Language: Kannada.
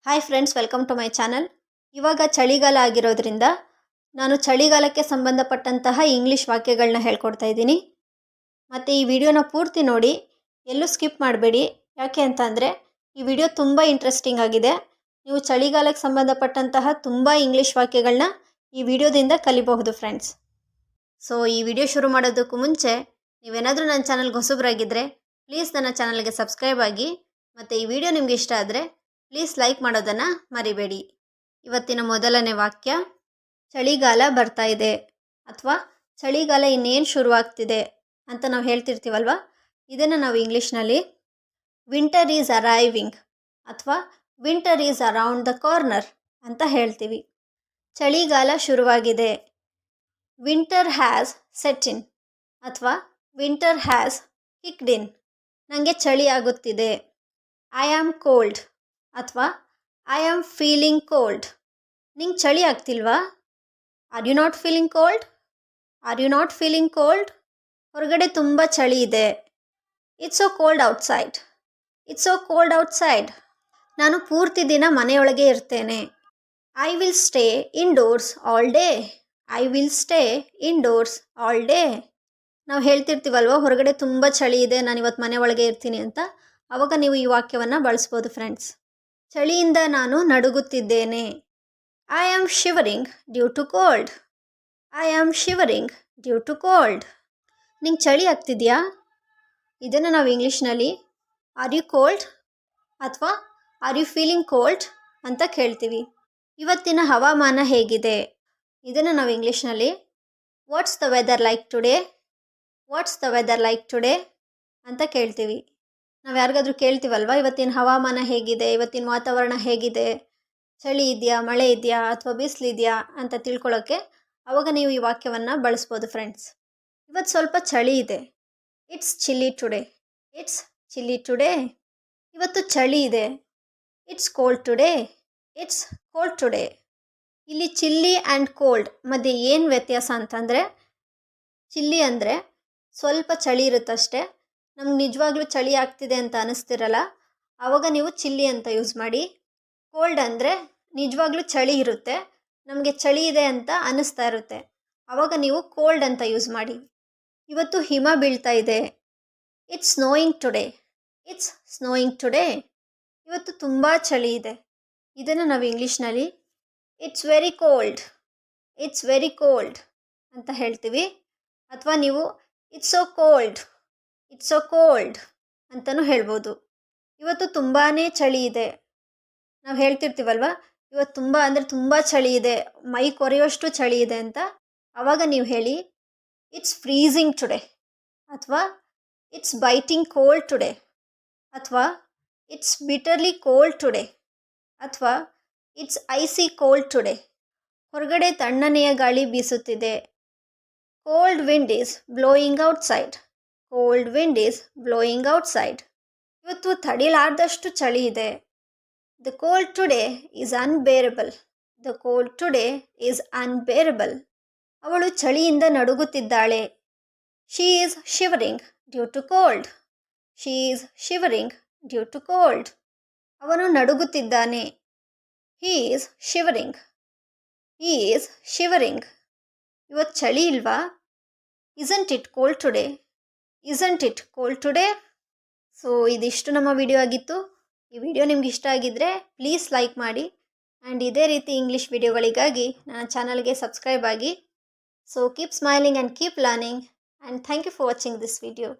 Hi friends, welcome to my channel. ಇವಾಗ ಚಳಿಗಾಲ ಆಗಿರೋದ್ರಿಂದ ನಾನು ಚಳಿಗಾಲಕ್ಕೆ ಸಂಬಂಧಪಟ್ಟಂತಹ ಇಂಗ್ಲೀಷ್ ವಾಕ್ಯಗಳನ್ನ ಹೇಳ್ಕೊಡ್ತಾ ಇದ್ದೀನಿ. ಮತ್ತು ಈ ವಿಡಿಯೋನ ಪೂರ್ತಿ ನೋಡಿ, ಎಲ್ಲೂ ಸ್ಕಿಪ್ ಮಾಡಬೇಡಿ. ಯಾಕೆ ಅಂತ ಅಂದರೆ ಈ ವಿಡಿಯೋ ತುಂಬ ಇಂಟ್ರೆಸ್ಟಿಂಗ್ ಆಗಿದೆ. ನೀವು ಚಳಿಗಾಲಕ್ಕೆ ಸಂಬಂಧಪಟ್ಟಂತಹ ತುಂಬ ಇಂಗ್ಲೀಷ್ ವಾಕ್ಯಗಳನ್ನ ಈ ವಿಡಿಯೋದಿಂದ ಕಲಿಬಹುದು ಫ್ರೆಂಡ್ಸ್. ಸೊ ಈ ವಿಡಿಯೋ ಶುರು ಮಾಡೋದಕ್ಕೂ ಮುಂಚೆ ನೀವೇನಾದರೂ ನನ್ನ ಚಾನಲ್ಗೆ ಹೊಸಬರಾಗಿದ್ದರೆ ಪ್ಲೀಸ್ ನನ್ನ ಚಾನಲ್ಗೆ ಸಬ್ಸ್ಕ್ರೈಬ್ ಆಗಿ. ಮತ್ತು ಈ ವಿಡಿಯೋ ನಿಮಗೆ ಇಷ್ಟ ಆದರೆ ಪ್ಲೀಸ್ ಲೈಕ್ ಮಾಡೋದನ್ನು ಮರಿಬೇಡಿ. ಇವತ್ತಿನ ಮೊದಲನೇ ವಾಕ್ಯ, ಚಳಿಗಾಲ ಬರ್ತಾ ಇದೆ ಅಥವಾ ಚಳಿಗಾಲ ಇನ್ನೇನು ಶುರುವಾಗ್ತಿದೆ ಅಂತ ನಾವು ಹೇಳ್ತಿರ್ತೀವಲ್ವ, ಇದನ್ನು ನಾವು ಇಂಗ್ಲೀಷ್ನಲ್ಲಿ ವಿಂಟರ್ ಈಸ್ ಅರೈವಿಂಗ್ ಅಥವಾ winter is around the corner ಅಂತ ಹೇಳ್ತೀವಿ. ಚಳಿಗಾಲ ಶುರುವಾಗಿದೆ, ವಿಂಟರ್ ಹ್ಯಾಸ್ ಸೆಟ್ ಇನ್ ಅಥವಾ ವಿಂಟರ್ ಹ್ಯಾಸ್ ಕಿಕ್ಡ್ ಇನ್. ನನಗೆ ಚಳಿ ಆಗುತ್ತಿದೆ, ಐ ಆಮ್ ಕೋಲ್ಡ್ ಅಥವಾ ಐ ಆಮ್ ಫೀಲಿಂಗ್ ಕೋಲ್ಡ್. ನಿಂಗೆ ಚಳಿ ಆಗ್ತಿಲ್ವಾ? Are you not feeling cold? Are you not feeling cold? ಹೊರಗಡೆ ತುಂಬ ಚಳಿ ಇದೆ, it's so cold outside. It's so cold outside. ನಾನು ಪೂರ್ತಿ ದಿನ ಮನೆಯೊಳಗೆ ಇರ್ತೇನೆ, I will stay indoors all day. I will stay indoors all day. ನಾವು ಹೇಳ್ತಿರ್ತೀವಲ್ವ, ಹೊರಗಡೆ ತುಂಬ ಚಳಿ ಇದೆ, ನಾನು ಇವತ್ತು ಮನೆ ಒಳಗೆ ಇರ್ತೀನಿ ಅಂತ. ಆವಾಗ ನೀವು ಈ ವಾಕ್ಯವನ್ನು ಬಳಸ್ಬೋದು ಫ್ರೆಂಡ್ಸ್. ಚಳಿಯಿಂದ ನಾನು ನಡುಗುತ್ತಿದ್ದೇನೆ, I am shivering due to cold. I am shivering due to cold. ನಿಂಗೆ ಚಳಿ ಆಗ್ತಿದೆಯಾ? ಇದನ್ನು ನಾವು ಇಂಗ್ಲೀಷ್ನಲ್ಲಿ ಆರ್ ಯು ಕೋಲ್ಡ್ ಅಥವಾ ಆರ್ ಯು ಫೀಲಿಂಗ್ ಕೋಲ್ಡ್ ಅಂತ ಕೇಳ್ತೀವಿ. ಇವತ್ತಿನ ಹವಾಮಾನ ಹೇಗಿದೆ? ಇದನ್ನು ನಾವು ಇಂಗ್ಲೀಷ್ನಲ್ಲಿ what's the weather like today? What's the weather like today ಅಂತ ಕೇಳ್ತೀವಿ. ನಾವು ಯಾರಿಗಾದ್ರೂ ಕೇಳ್ತೀವಲ್ವ, ಇವತ್ತಿನ ಹವಾಮಾನ ಹೇಗಿದೆ, ಇವತ್ತಿನ ವಾತಾವರಣ ಹೇಗಿದೆ, ಚಳಿ ಇದೆಯಾ, ಮಳೆ ಇದೆಯಾ ಅಥವಾ ಬಿಸಿಲಿದೆಯಾ ಅಂತ ತಿಳ್ಕೊಳ್ಳೋಕ್ಕೆ ಆವಾಗ ನೀವು ಈ ವಾಕ್ಯವನ್ನು ಬಳಸ್ಬೋದು ಫ್ರೆಂಡ್ಸ್. ಇವತ್ತು ಸ್ವಲ್ಪ ಚಳಿ ಇದೆ, it's chilli today. It's chilli today. ಇವತ್ತು ಚಳಿ ಇದೆ, it's cold today. It's cold today. ಇಲ್ಲಿ ಚಿಲ್ಲಿ ಆ್ಯಂಡ್ ಕೋಲ್ಡ್ ಮಧ್ಯೆ ಏನು ವ್ಯತ್ಯಾಸ ಅಂತಂದರೆ, ಚಿಲ್ಲಿ ಅಂದರೆ ಸ್ವಲ್ಪ ಚಳಿ ಇರುತ್ತಷ್ಟೇ, ನಮ್ಗೆ ನಿಜವಾಗ್ಲೂ ಚಳಿ ಆಗ್ತಿದೆ ಅಂತ ಅನ್ನಿಸ್ತಿರಲ್ಲ, ಆವಾಗ ನೀವು ಚಿಲ್ಲಿ ಅಂತ ಯೂಸ್ ಮಾಡಿ. ಕೋಲ್ಡ್ ಅಂದರೆ ನಿಜವಾಗ್ಲೂ ಚಳಿ ಇರುತ್ತೆ, ನಮಗೆ ಚಳಿ ಇದೆ ಅಂತ ಅನ್ನಿಸ್ತಾ ಇರುತ್ತೆ, ಆವಾಗ ನೀವು ಕೋಲ್ಡ್ ಅಂತ ಯೂಸ್ ಮಾಡಿ. ಇವತ್ತು ಹಿಮ ಬೀಳ್ತಾ ಇದೆ, it's snowing today. It's snowing today. ಇವತ್ತು ತುಂಬ ಚಳಿ ಇದೆ. ಇದನ್ನು ನಾವು ಇಂಗ್ಲೀಷ್ನಲ್ಲಿ it's very cold. It's very cold ಅಂತ ಹೇಳ್ತೀವಿ. ಅಥವಾ ನೀವು it's so cold. It's so cold ಅಂತಲೂ ಹೇಳ್ಬೋದು. ಇವತ್ತು ತುಂಬಾ ಚಳಿ ಇದೆ. ನಾವು ಹೇಳ್ತಿರ್ತೀವಲ್ವ, ಇವತ್ತು ತುಂಬ ಅಂದರೆ ತುಂಬ ಚಳಿ ಇದೆ, ಮೈ ಕೊರೆಯೋಷ್ಟು ಚಳಿ ಇದೆ ಅಂತ. ಆವಾಗ ನೀವು ಹೇಳಿ ಇಟ್ಸ್ ಫ್ರೀಸಿಂಗ್ ಟುಡೇ ಅಥವಾ ಇಟ್ಸ್ ಬೈಟಿಂಗ್ ಕೋಲ್ಡ್ ಟುಡೇ ಅಥವಾ ಇಟ್ಸ್ ಬಿಟರ್ಲಿ ಕೋಲ್ಡ್ ಟುಡೇ ಅಥವಾ ಇಟ್ಸ್ ಐಸಿ ಕೋಲ್ಡ್ ಟುಡೇ. ಹೊರಗಡೆ ತಣ್ಣನೆಯ ಗಾಳಿ ಬೀಸುತ್ತಿದೆ, cold wind is blowing outside. Cold wind is blowing outside. ಇವತ್ತು ತಡಿಲಾರ್ದಷ್ಟು ಚಳಿ ಇದೆ, the cold today is unbearable. The cold today is unbearable. ಅವಳು ಚಳಿಯಿಂದ ನಡುಗುತ್ತಿದ್ದಾಳೆ, she is shivering due to cold. She is shivering due to cold. ಅವನು ನಡುಗುತ್ತಿದ್ದಾನೆ, he is shivering. He is shivering. ಇವತ್ತು ಚಳಿ ಇಲ್ವಾ? Isn't it cold today? Isn't it cold today? So ಇದಿಷ್ಟು ನಮ್ಮ ವಿಡಿಯೋ ಆಗಿತ್ತು. ಈ ವಿಡಿಯೋ ನಿಮ್ಗೆ ಇಷ್ಟ ಆಗಿದ್ದರೆ ಪ್ಲೀಸ್ ಲೈಕ್ ಮಾಡಿ, ಆ್ಯಂಡ್ ಇದೇ ರೀತಿ ಇಂಗ್ಲೀಷ್ ವಿಡಿಯೋಗಳಿಗಾಗಿ ನನ್ನ ಚಾನಲ್ಗೆ ಸಬ್ಸ್ಕ್ರೈಬ್ ಆಗಿ. So keep smiling and keep learning, and thank you for watching this video.